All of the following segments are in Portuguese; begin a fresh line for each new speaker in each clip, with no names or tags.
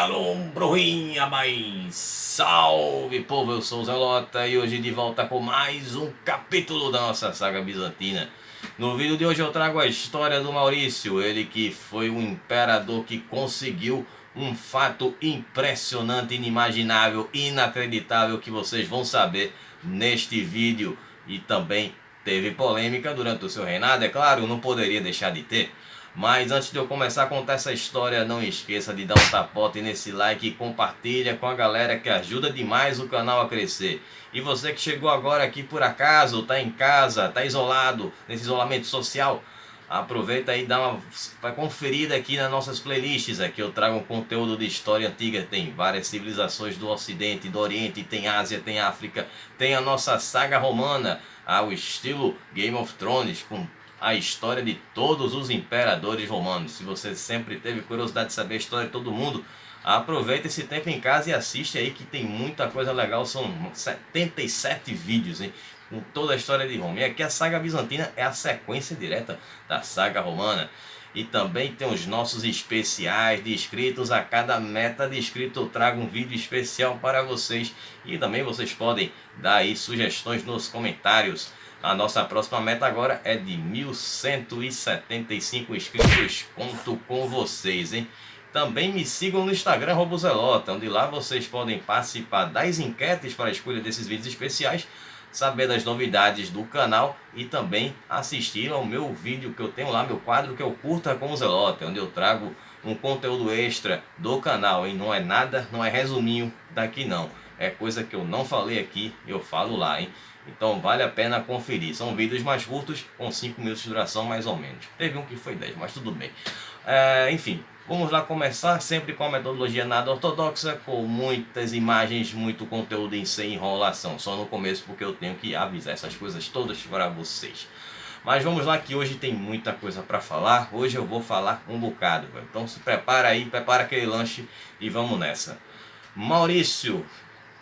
Shalom, broinha, mas salve povo, eu sou o Zelota e hoje de volta com mais um capítulo da nossa saga bizantina. No vídeo de hoje eu trago a história do Maurício, ele que foi um imperador que conseguiu um fato impressionante, inimaginável, inacreditável que vocês vão saber neste vídeo. E também teve polêmica durante o seu reinado, é claro, não poderia deixar de ter. Mas antes de eu começar a contar essa história, não esqueça de dar um tapote nesse like e compartilha com a galera que ajuda demais o canal a crescer. E você que chegou agora aqui por acaso, tá em casa, tá isolado, nesse isolamento social, aproveita aí e dá uma conferida aqui nas nossas playlists. Aqui eu trago um conteúdo de história antiga, tem várias civilizações do Ocidente, do Oriente, tem Ásia, tem África, tem a nossa saga romana, ao estilo Game of Thrones, com a história de todos os imperadores romanos. Se você sempre teve curiosidade de saber a história de todo mundo, aproveita esse tempo em casa e assiste aí que tem muita coisa legal. São 77 vídeos, hein, com toda a história de Roma. E aqui a saga bizantina é a sequência direta da saga romana. E também tem os nossos especiais de inscritos. A cada meta de inscrito eu trago um vídeo especial para vocês. E também vocês podem dar aí sugestões nos comentários. A nossa próxima meta agora é de 1175 inscritos. Conto com vocês, hein? Também me sigam no Instagram @Zelota, onde lá vocês podem participar das enquetes para a escolha desses vídeos especiais, saber das novidades do canal e também assistir ao meu vídeo que eu tenho lá, meu quadro que eu Curta com o Zelota, onde eu trago um conteúdo extra do canal, hein? Não é nada, não é resuminho daqui não. É coisa que eu não falei aqui, eu falo lá, hein? Então vale a pena conferir. São vídeos mais curtos, com 5 minutos de duração mais ou menos. Teve um que foi 10, mas tudo bem. Enfim, vamos lá começar sempre com a metodologia nada ortodoxa, com muitas imagens, muito conteúdo sem enrolação. Só no começo porque eu tenho que avisar essas coisas todas para vocês. Mas vamos lá que hoje tem muita coisa para falar. Hoje eu vou falar um bocado. Então se prepara aí, prepara aquele lanche e vamos nessa. Maurício,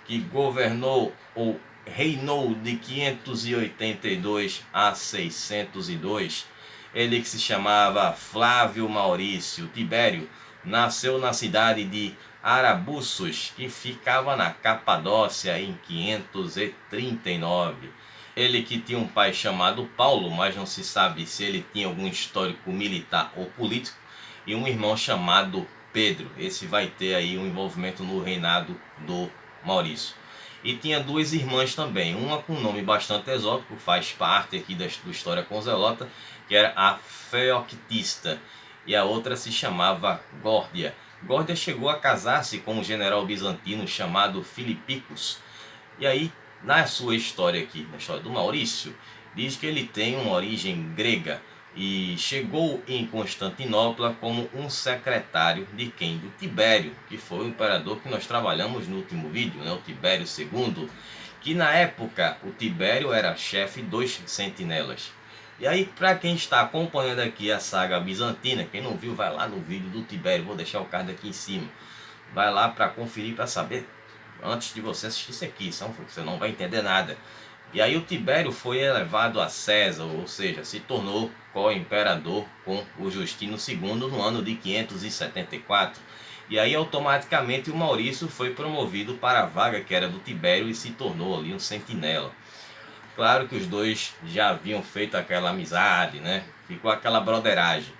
que governou ou reinou de 582 a 602, ele que se chamava Flávio Maurício Tibério, nasceu na cidade de Arabussos, que ficava na Capadócia, em 539. Ele que tinha um pai chamado Paulo, mas não se sabe se ele tinha algum histórico militar ou político, e um irmão chamado Pedro. Esse vai ter aí um envolvimento no reinado do Maurício. E tinha duas irmãs também, uma com um nome bastante exótico, faz parte aqui da história com Zelota, que era a Feoctista, e a outra se chamava Górdia. Górdia chegou a casar-se com um general bizantino chamado Filipicus. E aí, na sua história aqui, na história do Maurício, diz que ele tem uma origem grega e chegou em Constantinopla como um secretário de quem? Do Tibério, que foi o imperador que nós trabalhamos no último vídeo, né? O Tibério II, que na época o Tibério era chefe dos sentinelas. E aí, para quem está acompanhando aqui a saga bizantina, quem não viu, vai lá no vídeo do Tibério, vou deixar o card aqui em cima. Vai lá para conferir, para saber, antes de você assistir isso aqui, porque você não vai entender nada. E aí o Tibério foi elevado a César, ou seja, se tornou co-imperador com o Justino II no ano de 574. E aí automaticamente o Maurício foi promovido para a vaga que era do Tibério e se tornou ali um sentinela. Claro que os dois já haviam feito aquela amizade, né? Ficou aquela broderagem.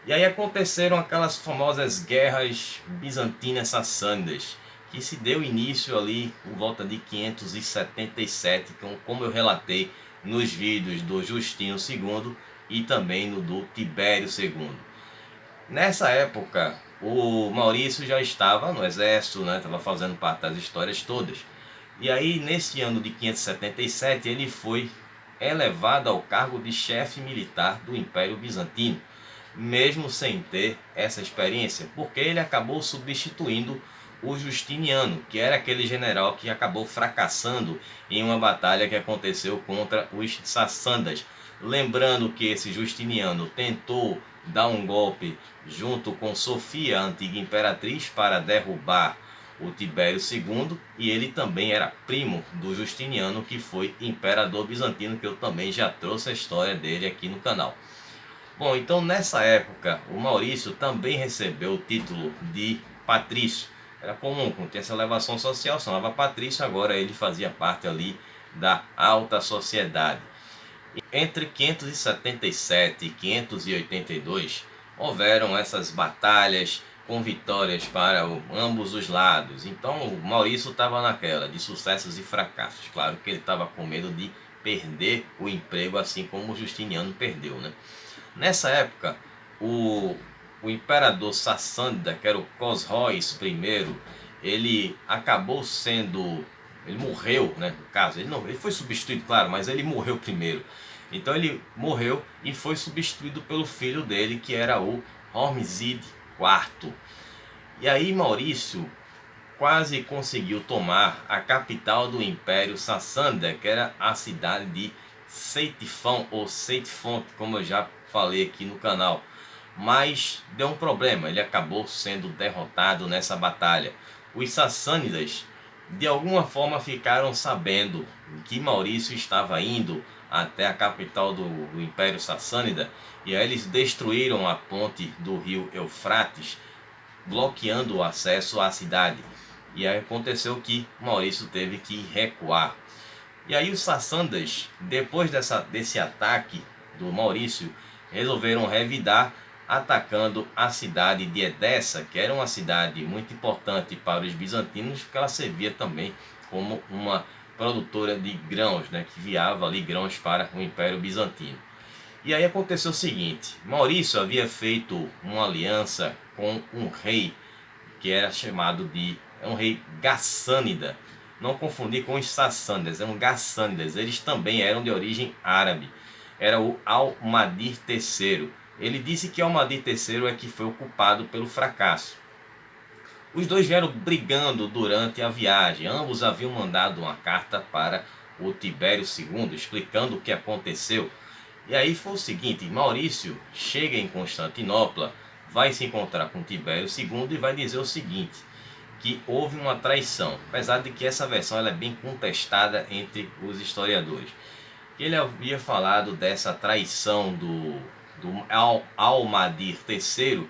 E aí aconteceram aquelas famosas guerras bizantinas sassânidas, que se deu início ali por volta de 577, como eu relatei nos vídeos do Justino II e também no do Tibério II. Nessa época, o Maurício já estava no exército, né? Estava fazendo parte das histórias todas. E aí, nesse ano de 577, ele foi elevado ao cargo de chefe militar do Império Bizantino, mesmo sem ter essa experiência, porque ele acabou substituindo o Justiniano, que era aquele general que acabou fracassando em uma batalha que aconteceu contra os sassânidas. Lembrando que esse Justiniano tentou dar um golpe junto com Sofia, a antiga imperatriz, para derrubar o Tibério II, e ele também era primo do Justiniano, que foi imperador bizantino, que eu também já trouxe a história dele aqui no canal. Bom, então nessa época o Maurício também recebeu o título de patrício. Era comum, quando tinha essa elevação social, se chamava patrício, agora ele fazia parte ali da alta sociedade. Entre 577 e 582 houveram essas batalhas com vitórias para ambos os lados. Então o Maurício estava naquela de sucessos e fracassos. Claro que ele estava com medo de perder o emprego, assim como o Justiniano perdeu, né? Nessa época, o imperador Sassânida, que era o Cosroes I, ele acabou sendo... Ele morreu, né? No caso, ele foi substituído, claro, mas ele morreu primeiro. Então ele morreu e foi substituído pelo filho dele, que era o Hormizd IV. E aí Maurício quase conseguiu tomar a capital do Império Sassânida, que era a cidade de Cteifon, ou Cteifon, como eu já falei aqui no canal. Mas deu um problema, ele acabou sendo derrotado nessa batalha. Os sassânidas de alguma forma ficaram sabendo que Maurício estava indo até a capital do Império Sassânida, e aí eles destruíram a ponte do rio Eufrates, bloqueando o acesso à cidade. E aí aconteceu que Maurício teve que recuar. E aí os sassânidas, depois desse ataque do Maurício, resolveram revidar, atacando a cidade de Edessa, que era uma cidade muito importante para os bizantinos, porque ela servia também como uma produtora de grãos, né, que enviava ali grãos para o Império Bizantino. E aí aconteceu o seguinte: Maurício havia feito uma aliança com um rei que era chamado de um rei Gassânida. Não confundir com os sassânidas, eram gassânidas. Eles também eram de origem árabe. Era o Al-Madir III. Ele disse que Al-Madir III é que foi o culpado pelo fracasso. Os dois vieram brigando durante a viagem. Ambos haviam mandado uma carta para o Tibério II explicando o que aconteceu. E aí foi o seguinte: Maurício chega em Constantinopla, vai se encontrar com Tibério II e vai dizer o seguinte, que houve uma traição, apesar de que essa versão ela é bem contestada entre os historiadores. Ele havia falado dessa traição do Al-Madir III,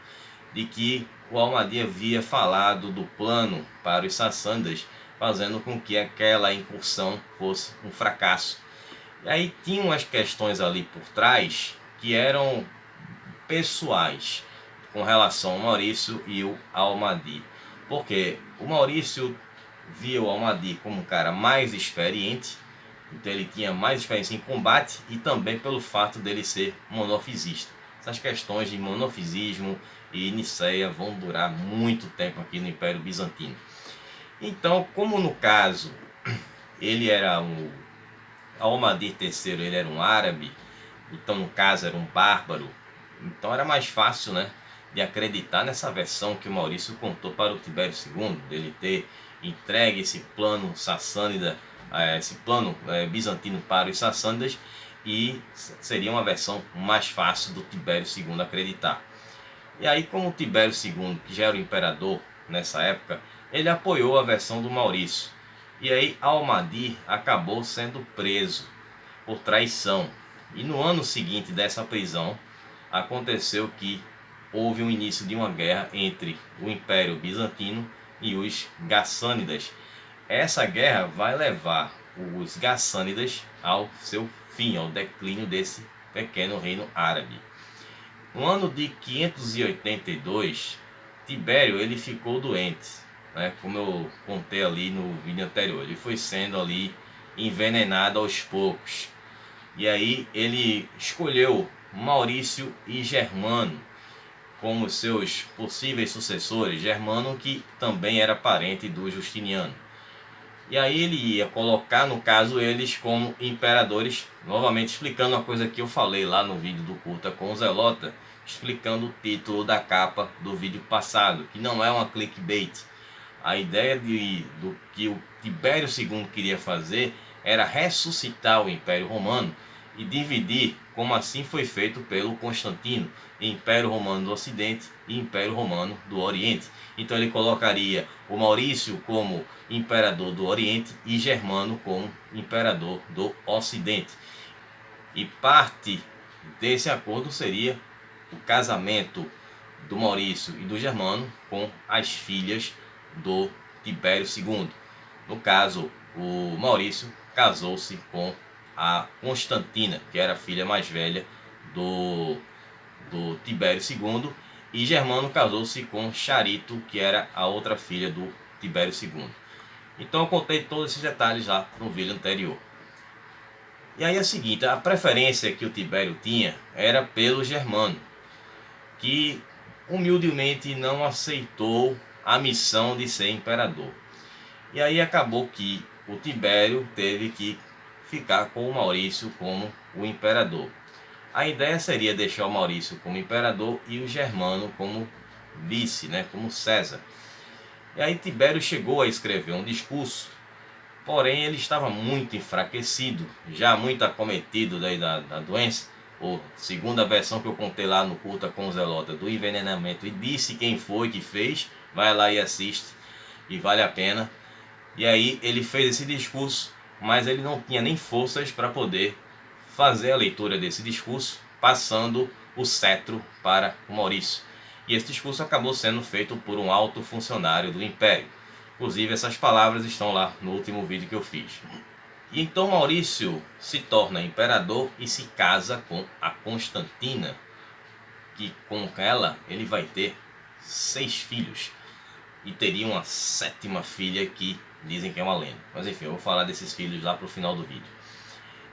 de que o Al-Madir havia falado do plano para os sassânidas, fazendo com que aquela incursão fosse um fracasso. E aí tinham as questões ali por trás que eram pessoais com relação ao Maurício e o Al-Madir. Porque o Maurício via o Al-Madir como um cara mais experiente, então ele tinha mais experiência em combate, e também pelo fato dele ser monofisista. Essas questões de monofisismo e Nicéia vão durar muito tempo aqui no Império Bizantino. Então, como no caso ele era Al-Madir III, ele era um árabe, então no caso era um bárbaro, então era mais fácil, né, de acreditar nessa versão que o Maurício contou para o Tibério II, dele ter entregue esse plano sassânida, esse plano bizantino para os sassânidas, e seria uma versão mais fácil do Tibério II acreditar. E aí, como o Tibério II, que já era o imperador nessa época, ele apoiou a versão do Maurício. E aí Al-Madir acabou sendo preso por traição. E no ano seguinte dessa prisão, aconteceu que houve o início de uma guerra entre o Império Bizantino e os Gassânidas. Essa guerra vai levar os Gassânidas ao seu fim, ao declínio desse pequeno reino árabe. No ano de 582, Tibério ele ficou doente, né? Como eu contei ali no vídeo anterior, ele foi sendo ali envenenado aos poucos. E aí ele escolheu Maurício e Germano como seus possíveis sucessores. Germano, que também era parente do Justiniano. E aí ele ia colocar, no caso, eles como imperadores, novamente explicando uma coisa que eu falei lá no vídeo do Curta com o Zelota, explicando o título da capa do vídeo passado, que não é uma clickbait. A ideia do que o Tibério II queria fazer era ressuscitar o Império Romano e dividir, como assim foi feito pelo Constantino, Império Romano do Ocidente e Império Romano do Oriente. Então ele colocaria o Maurício como imperador do Oriente e Germano como imperador do Ocidente. E parte desse acordo seria o casamento do Maurício e do Germano com as filhas do Tibério II. No caso, o Maurício casou-se com a Constantina, que era a filha mais velha do Tibério II, e Germano casou-se com Charito, que era a outra filha do Tibério II. Então eu contei todos esses detalhes lá no vídeo anterior. E aí é o seguinte, a preferência que o Tibério tinha era pelo Germano, que humildemente não aceitou a missão de ser imperador. E aí acabou que o Tibério teve que ficar com o Maurício como o imperador. A ideia seria deixar o Maurício como imperador e o Germano como vice, como César. E aí Tibério chegou a escrever um discurso, porém ele estava muito enfraquecido, já muito acometido da doença, ou segundo a versão que eu contei lá no Culta com Zelota, do envenenamento, e disse quem foi que fez, vai lá e assiste, e vale a pena. E aí ele fez esse discurso, mas ele não tinha nem forças para poder fazer a leitura desse discurso, passando o cetro para o Maurício. E esse discurso acabou sendo feito por um alto funcionário do Império. Inclusive essas palavras estão lá no último vídeo que eu fiz. E então Maurício se torna imperador e se casa com a Constantina, que com ela ele vai ter 6 filhos. E teria uma 7ª filha que dizem que é uma lenda. Mas enfim, eu vou falar desses filhos lá para o final do vídeo.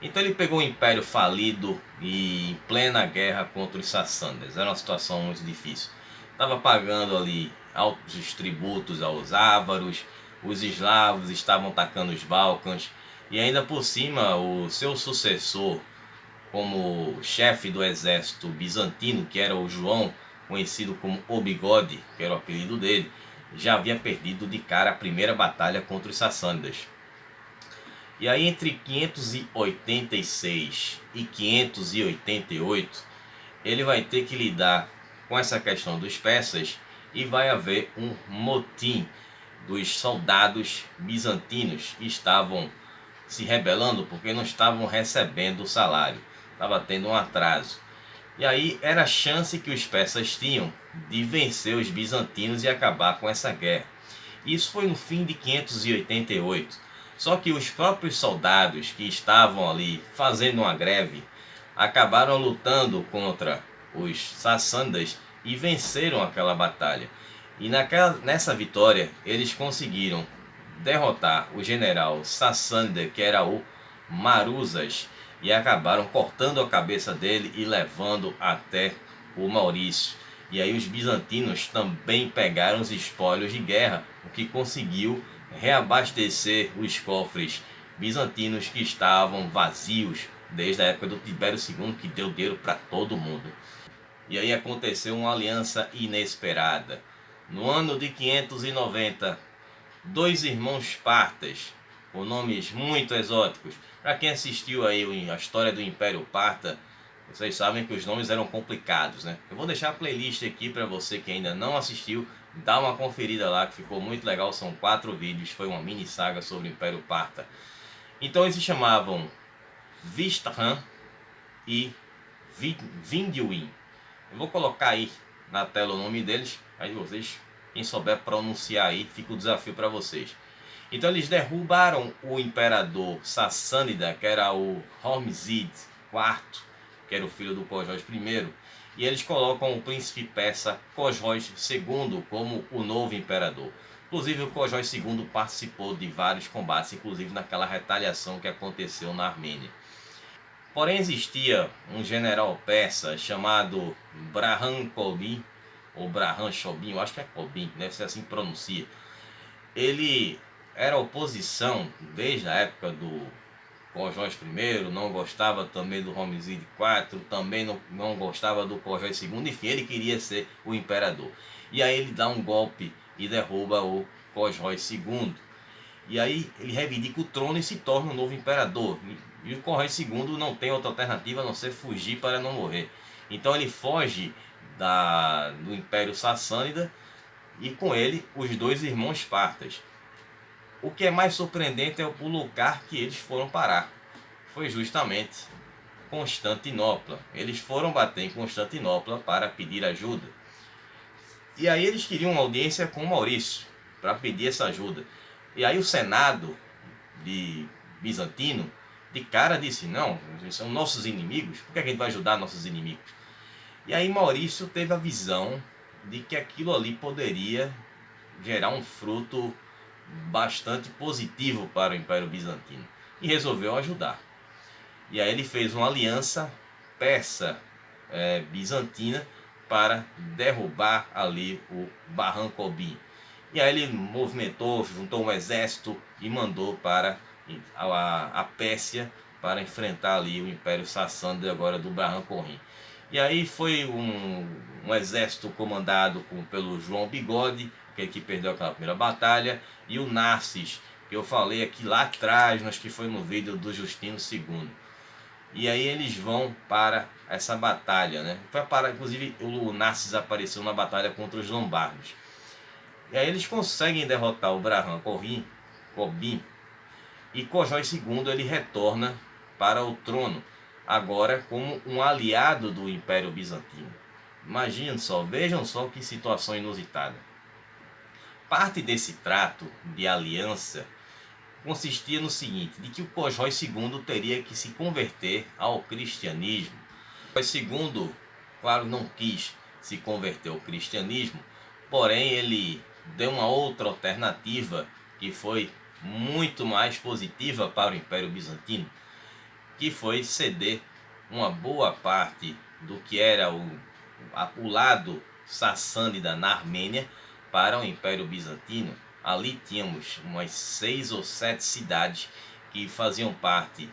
Então ele pegou um império falido e em plena guerra contra os sassânidas. Era uma situação muito difícil. Estava pagando ali altos tributos aos ávaros, os eslavos estavam atacando os Balcãs, e ainda por cima o seu sucessor como chefe do exército bizantino, que era o João, conhecido como O Bigode, que era o apelido dele, já havia perdido de cara a primeira batalha contra os sassânidas. E aí entre 586 e 588, ele vai ter que lidar com essa questão dos persas e vai haver um motim dos soldados bizantinos que estavam se rebelando porque não estavam recebendo o salário, estava tendo um atraso. E aí era a chance que os persas tinham de vencer os bizantinos e acabar com essa guerra. Isso foi no fim de 588. Só que os próprios soldados que estavam ali fazendo uma greve acabaram lutando contra os sassânidas e venceram aquela batalha. E nessa vitória eles conseguiram derrotar o general sassânida, que era o Maruzas, e acabaram cortando a cabeça dele e levando até o Maurício. E aí os bizantinos também pegaram os espólios de guerra, o que conseguiu reabastecer os cofres bizantinos que estavam vazios desde a época do Tibério II, que deu dinheiro para todo mundo. E aí aconteceu uma aliança inesperada. No ano de 590, 2 irmãos partas, com nomes muito exóticos. Para quem assistiu aí a história do Império Parta, vocês sabem que os nomes eram complicados, né? Eu vou deixar a playlist aqui para você que ainda não assistiu, dá uma conferida lá que ficou muito legal, são 4 vídeos, foi uma mini saga sobre o Império Parta. Então eles se chamavam Vistran e Vinduin. Eu vou colocar aí na tela o nome deles, aí vocês, quem souber pronunciar aí, fica o desafio para vocês. Então eles derrubaram o imperador sassânida, que era o Hormizd IV, que era o filho do Cojós I, e eles colocam o príncipe persa Cojós II como o novo imperador. Inclusive o Cojós II participou de vários combates, inclusive naquela retaliação que aconteceu na Armênia. Porém existia um general persa chamado Brahman Kobin, ou Brahman Chobin, eu acho que é Kobin, deve ser assim que pronuncia. Ele era oposição desde a época do Cojós I, não gostava também do Hormizd IV, também não gostava do Cojós II, enfim, ele queria ser o imperador. E aí ele dá um golpe e derruba o Cojós II. E aí ele reivindica o trono e se torna o novo imperador. E o Cojós II não tem outra alternativa a não ser fugir para não morrer. Então ele foge do Império Sassânida e com ele os 2 irmãos partas. O que é mais surpreendente é o lugar que eles foram parar. Foi justamente Constantinopla. Eles foram bater em Constantinopla para pedir ajuda. E aí eles queriam uma audiência com Maurício para pedir essa ajuda. E aí o Senado de bizantino de cara disse: não, eles são nossos inimigos, por que a gente vai ajudar nossos inimigos? E aí Maurício teve a visão de que aquilo ali poderia gerar um fruto bastante positivo para o Império Bizantino e resolveu ajudar. E aí ele fez uma aliança persa-bizantina para derrubar ali o Barranco Obim. E aí ele movimentou, juntou um exército e mandou para a Pérsia para enfrentar ali o Império Sassânida agora do Barranco Obim. E aí foi um exército comandado pelo João Bigode, aquele que perdeu aquela primeira batalha, e o Narses, que eu falei aqui lá atrás, acho que foi no vídeo do Justino II. E aí eles vão para essa batalha, né? Inclusive o Narses apareceu na batalha contra os lombardos. E aí eles conseguem derrotar o Barranco Obim, e Cojói II ele retorna para o trono, agora como um aliado do Império Bizantino. Imaginem só, vejam só que situação inusitada. Parte desse trato de aliança consistia no seguinte, de que o Cojói II teria que se converter ao cristianismo. O Cojói II, claro, não quis se converter ao cristianismo, porém ele deu uma outra alternativa que foi muito mais positiva para o Império Bizantino, que foi ceder uma boa parte do que era o lado sassânida na Armênia para o Império Bizantino. Ali tínhamos umas 6 ou 7 cidades que faziam parte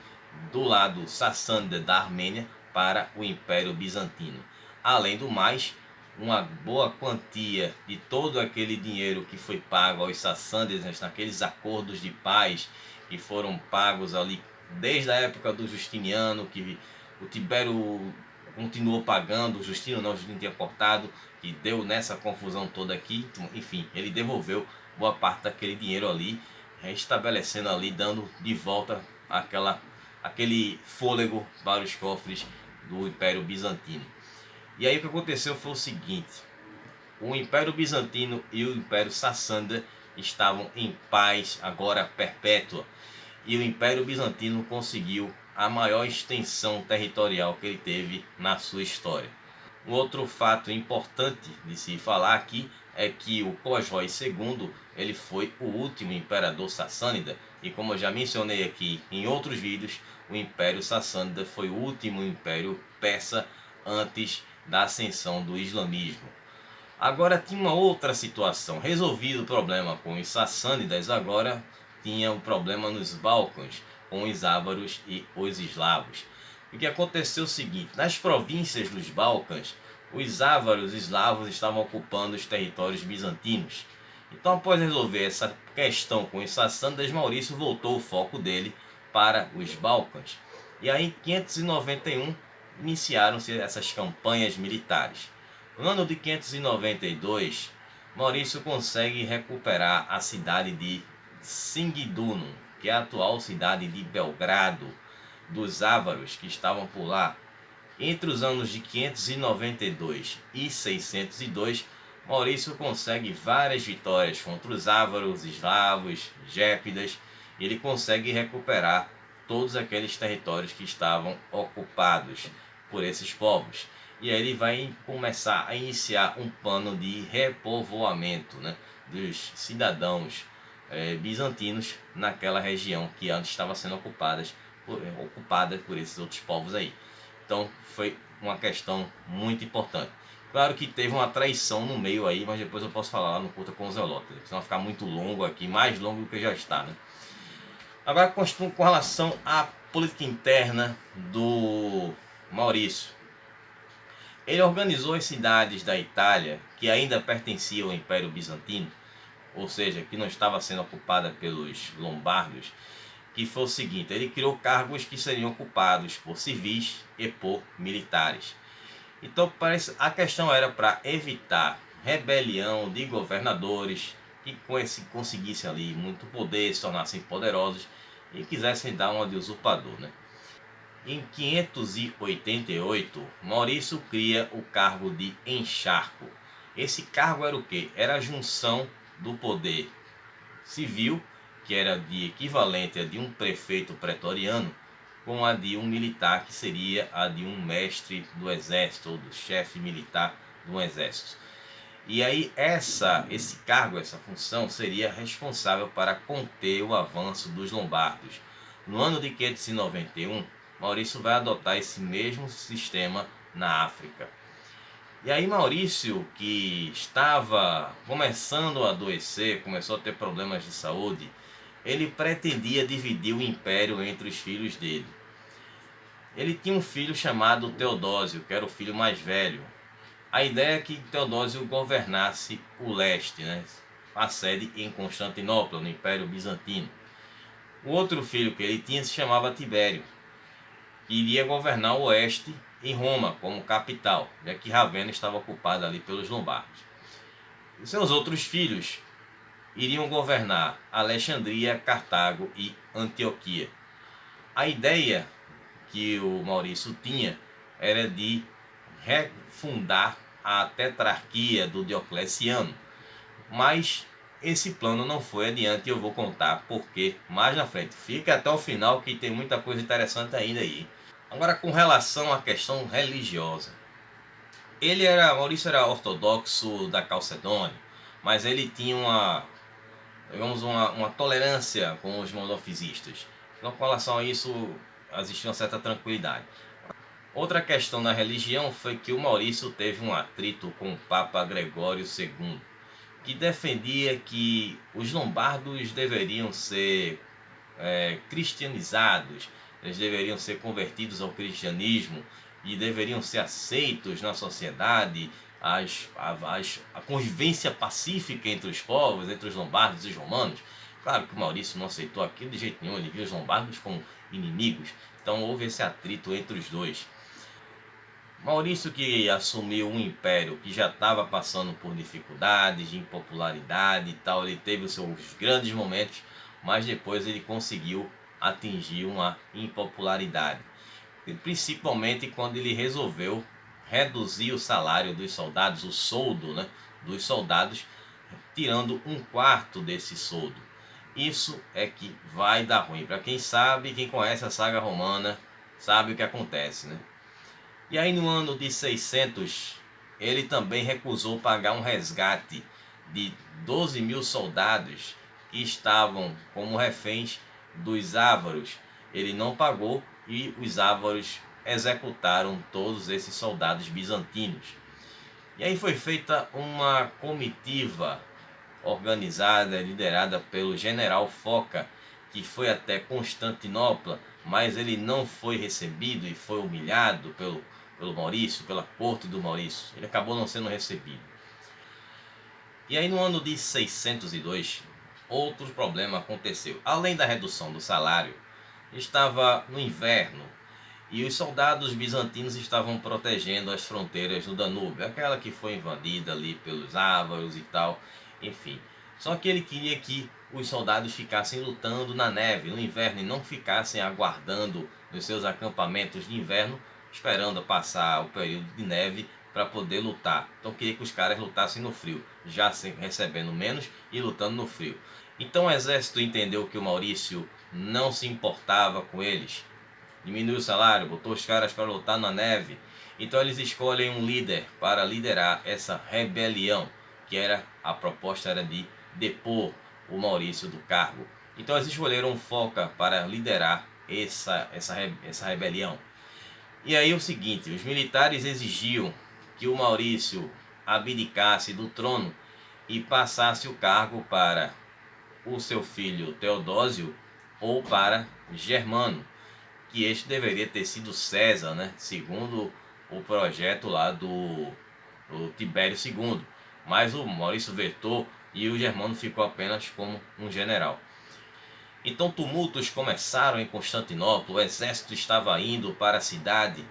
do lado sassânida da Armênia para o Império Bizantino. Além do mais, uma boa quantia de todo aquele dinheiro que foi pago aos sassânidas naqueles acordos de paz que foram pagos ali desde a época do Justiniano, que o Tibério continuou pagando, o Justino tinha cortado, e deu nessa confusão toda aqui. Enfim, ele devolveu boa parte daquele dinheiro ali, restabelecendo ali, dando de volta aquele fôlego para os cofres do Império Bizantino. E aí o que aconteceu foi o seguinte: o Império Bizantino e o Império Sassânida estavam em paz agora perpétua, e o Império Bizantino conseguiu a maior extensão territorial que ele teve na sua história. Um outro fato importante de se falar aqui é que o Cojói II ele foi o último imperador sassânida, e como eu já mencionei aqui em outros vídeos, o Império Sassânida foi o último império persa antes da ascensão do islamismo. Agora tinha uma outra situação. Resolvido o problema com os sassânidas, agora tinha um problema nos Balcãs, com os ávaros e os eslavos. O que aconteceu é o seguinte: nas províncias dos Balcãs, os ávaros e eslavos estavam ocupando os territórios bizantinos. Então, após resolver essa questão com os sassânidas, Maurício voltou o foco dele para os Balcãs. E aí, em 591, iniciaram-se essas campanhas militares. No ano de 592, Maurício consegue recuperar a cidade de Singidunum, que é a atual cidade de Belgrado, dos ávaros que estavam por lá. Entre os anos de 592 e 602, Maurício consegue várias vitórias contra os ávaros, eslavos, gépidas, e ele consegue recuperar todos aqueles territórios que estavam ocupados por esses povos. E aí ele vai começar a iniciar um plano de repovoamento, né, dos cidadãos bizantinos naquela região que antes estava sendo ocupada por esses outros povos aí. Então foi uma questão muito importante. Claro que teve uma traição no meio aí, mas depois eu posso falar lá no Curta com os Zelotas, senão vai ficar muito longo aqui, mais longo do que já está, né? Agora, com relação à política interna do Maurício, ele organizou as cidades da Itália que ainda pertenciam ao Império Bizantino, ou seja, que não estava sendo ocupada pelos lombardos, que foi o seguinte: ele criou cargos que seriam ocupados por civis e por militares. Então a questão era para evitar rebelião de governadores que conseguissem ali muito poder, se tornassem poderosos e quisessem dar uma de usurpador, né? Em 588, Maurício cria o cargo de encharco. Esse cargo era o quê? Era a junção do poder civil, que era de equivalente a de um prefeito pretoriano, com a de um militar, que seria a de um mestre do exército, ou do chefe militar do exército. E aí esse cargo, essa função, seria responsável para conter o avanço dos lombardos. No ano de 591, Maurício vai adotar esse mesmo sistema na África. E aí Maurício, que estava começando a adoecer, começou a ter problemas de saúde, ele pretendia dividir o império entre os filhos dele. Ele tinha um filho chamado Teodósio, que era o filho mais velho. A ideia é que Teodósio governasse o leste, né? A sede em Constantinopla, no Império Bizantino. O outro filho que ele tinha se chamava Tibério, que iria governar o oeste em Roma como capital, já que Ravenna estava ocupada ali pelos lombardos. E seus outros filhos iriam governar Alexandria, Cartago e Antioquia. A ideia que o Maurício tinha era de refundar a tetrarquia do Diocleciano, mas esse plano não foi adiante e eu vou contar porque mais na frente. Fica até o final que tem muita coisa interessante ainda aí. Agora, com relação à questão religiosa, Maurício era ortodoxo da Calcedônia, mas ele tinha uma tolerância com os monofisistas. Então, com relação a isso, existia uma certa tranquilidade. Outra questão na religião foi que o Maurício teve um atrito com o Papa Gregório II, que defendia que os lombardos deveriam ser cristianizados, eles deveriam ser convertidos ao cristianismo e deveriam ser aceitos na sociedade, a convivência pacífica entre os povos, entre os lombardos e os romanos. Claro que o Maurício não aceitou aquilo de jeito nenhum, ele viu os lombardos como inimigos, então houve esse atrito entre os dois. Maurício, que assumiu um império que já estava passando por dificuldades de impopularidade e tal, ele teve os seus grandes momentos, mas depois ele conseguiu atingir uma impopularidade, principalmente quando ele resolveu reduzir o salário dos soldados, o soldo, né, dos soldados, tirando um quarto desse soldo. Isso é que vai dar ruim. Para quem sabe, quem conhece a saga romana, sabe o que acontece, né? E aí no ano de 600, ele também recusou pagar um resgate de 12.000 soldados que estavam como reféns dos ávaros. Ele não pagou e os ávaros executaram todos esses soldados bizantinos. E aí foi feita uma comitiva organizada, liderada pelo general Foca, que foi até Constantinopla, mas ele não foi recebido e foi humilhado pelo Maurício, pela corte do Maurício. Ele acabou não sendo recebido. E aí no ano de 602, outro problema aconteceu. Além da redução do salário, estava no inverno e os soldados bizantinos estavam protegendo as fronteiras do Danúbio, aquela que foi invadida ali pelos ávaros e tal, enfim. Só que ele queria que os soldados ficassem lutando na neve no inverno e não ficassem aguardando nos seus acampamentos de inverno, esperando passar o período de neve para poder lutar. Então queria que os caras lutassem no frio, já recebendo menos e lutando no frio. Então o exército entendeu que o Maurício não se importava com eles, diminuiu o salário, botou os caras para lutar na neve. Então eles escolhem um líder para liderar essa rebelião, que a proposta era de depor o Maurício do cargo. Então eles escolheram Foca para liderar essa rebelião. E aí o seguinte, os militares exigiam que o Maurício abdicasse do trono e passasse o cargo para o seu filho Teodósio ou para Germano, que este deveria ter sido César, né? Segundo o projeto lá do Tibério II. Mas o Maurício vetou e o Germano ficou apenas como um general. Então tumultos começaram em Constantinopla, o exército estava indo para a cidade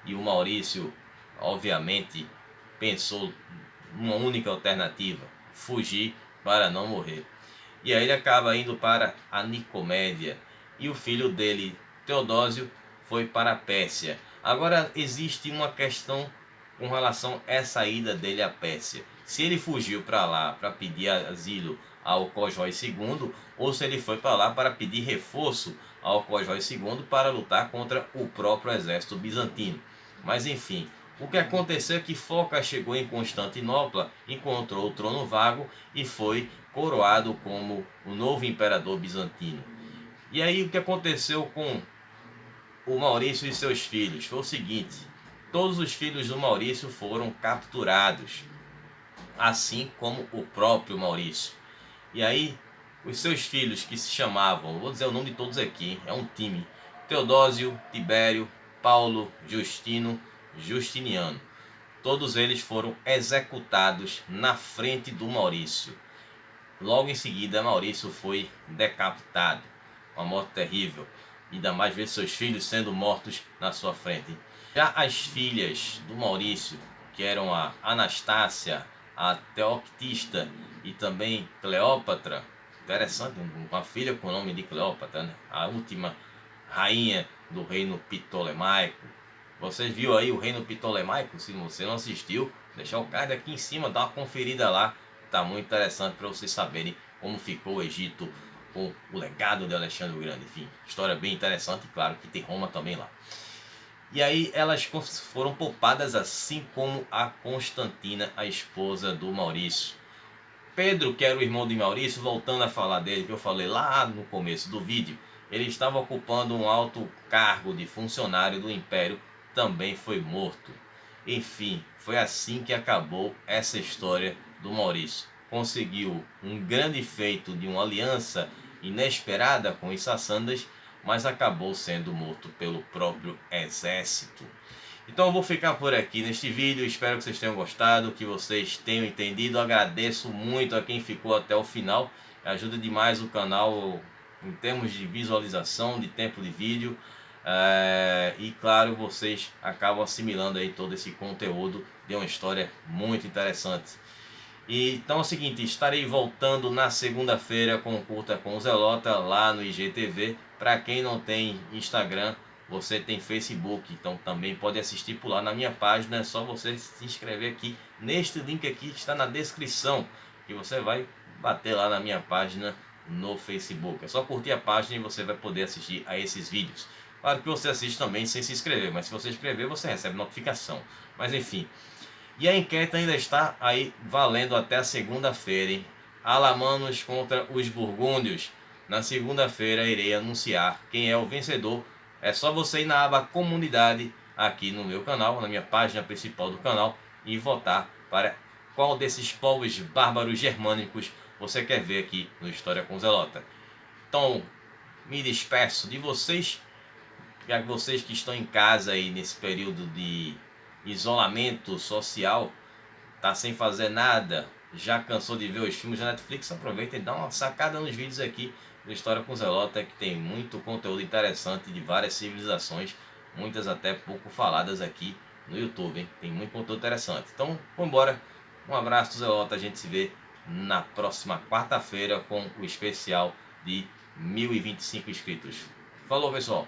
e o Maurício, obviamente, pensou numa única alternativa: fugir para não morrer. E aí ele acaba indo para a Nicomédia e o filho dele, Teodósio, foi para a Pérsia. Agora existe uma questão com relação a essa ida dele à Pérsia. se ele fugiu para lá para pedir asilo ao Alcojós II ou se ele foi para lá para pedir reforço ao Alcojós II para lutar contra o próprio exército bizantino. Mas enfim, o que aconteceu é que Foca chegou em Constantinopla, encontrou o trono vago e foi coroado como o novo imperador bizantino. E aí o que aconteceu com o Maurício e seus filhos foi o seguinte: todos os filhos do Maurício foram capturados, assim como o próprio Maurício. E aí os seus filhos, que se chamavam, vou dizer o nome de todos aqui, é um time: Teodósio, Tibério, Paulo, Justino, Justiniano. Todos eles foram executados na frente do Maurício. Logo em seguida, Maurício foi decapitado. Uma morte terrível. Ainda mais ver seus filhos sendo mortos na sua frente. Já as filhas do Maurício, que eram a Anastácia, a Teoctista e também Cleópatra, interessante, uma filha com o nome de Cleópatra, né? A última rainha do reino Ptolemaico. Vocês viram aí o reino Ptolemaico? Se você não assistiu, deixar o card aqui em cima, dá uma conferida lá. Tá muito interessante para vocês saberem como ficou o Egito com o legado de Alexandre o Grande. Enfim, história bem interessante, claro que tem Roma também lá. E aí elas foram poupadas, assim como a Constantina, a esposa do Maurício. Pedro, que era o irmão de Maurício, voltando a falar dele, que eu falei lá no começo do vídeo, ele estava ocupando um alto cargo de funcionário do Império, também foi morto. Enfim, foi assim que acabou essa história do Maurício. Conseguiu um grande feito de uma aliança inesperada com os sassânidas, mas acabou sendo morto pelo próprio exército. Então eu vou ficar por aqui neste vídeo, espero que vocês tenham gostado, que vocês tenham entendido. Agradeço muito a quem ficou até o final, ajuda demais o canal em termos de visualização, de tempo de vídeo. E claro, vocês acabam assimilando aí todo esse conteúdo de uma história muito interessante. Então é o seguinte, estarei voltando na segunda-feira com o Curta com o Zelota lá no IGTV. Para quem não tem Instagram, você tem Facebook, então também pode assistir por lá na minha página. É só você se inscrever aqui neste link aqui que está na descrição, e você vai bater lá na minha página no Facebook. É só curtir a página e você vai poder assistir a esses vídeos. Claro que você assiste também sem se inscrever, mas se você inscrever você recebe notificação. Mas enfim, e a enquete ainda está aí valendo até a segunda-feira, hein? Alamanos contra os burgúndios. Na segunda-feira irei anunciar quem é o vencedor. É só você ir na aba comunidade aqui no meu canal, na minha página principal do canal, e votar para qual desses povos bárbaros germânicos você quer ver aqui no História com Zelota. Então, me despeço de vocês, já que vocês que estão em casa aí nesse período de isolamento social, tá sem fazer nada, já cansou de ver os filmes da Netflix, aproveita e dá uma sacada nos vídeos aqui do História com Zelota, que tem muito conteúdo interessante de várias civilizações, muitas até pouco faladas aqui no YouTube, hein? Tem muito conteúdo interessante. Então, vamos embora. Um abraço, Zelota. A gente se vê na próxima quarta-feira com o especial de 1025 inscritos. Falou, pessoal!